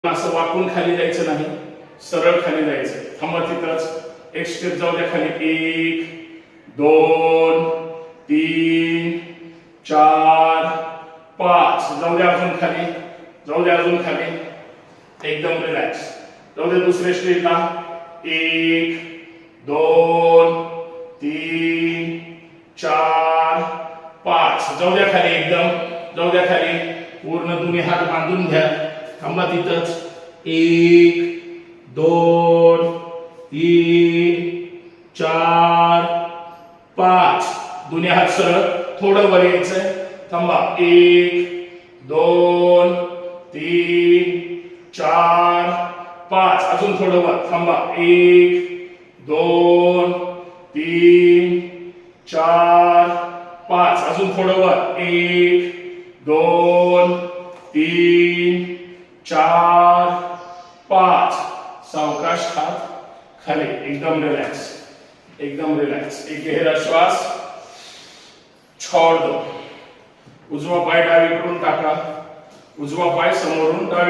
असं वाकून खाली जायचं नाही, सरळ खाली जायचं. थांबा तिथंच. एक स्टेप जाऊ द्या खाली. 1 2 3 4 5 जाऊ द्या अजून खाली. जाऊ द्या अजून खाली. एकदम रिलॅक्स. जाऊ द्या दुसऱ्या स्टेपला. 1 2 3 4 5 जाऊ द्या खाली. एकदम जाऊ द्या खाली. पूर्ण दोन्ही हात बांधून घ्या. थांबा तिथंच. 1 2 3 4 5 दोन्ही हात सरळ. थोडं वर यायचंय. थांबा. 1 2 3 4 5 अजून थोडं वर. थांबा. 1 2 3 4 5 अजून थोडं वर. 1 2 3 4 5 सावकाश हात खाली. एकदम रिलॅक्स. एकदम रिलॅक्स. एक गहरा श्वास. छोड़ दो. उजवा पाय डावीकडून टाका. उजवा पाय समोरून डावी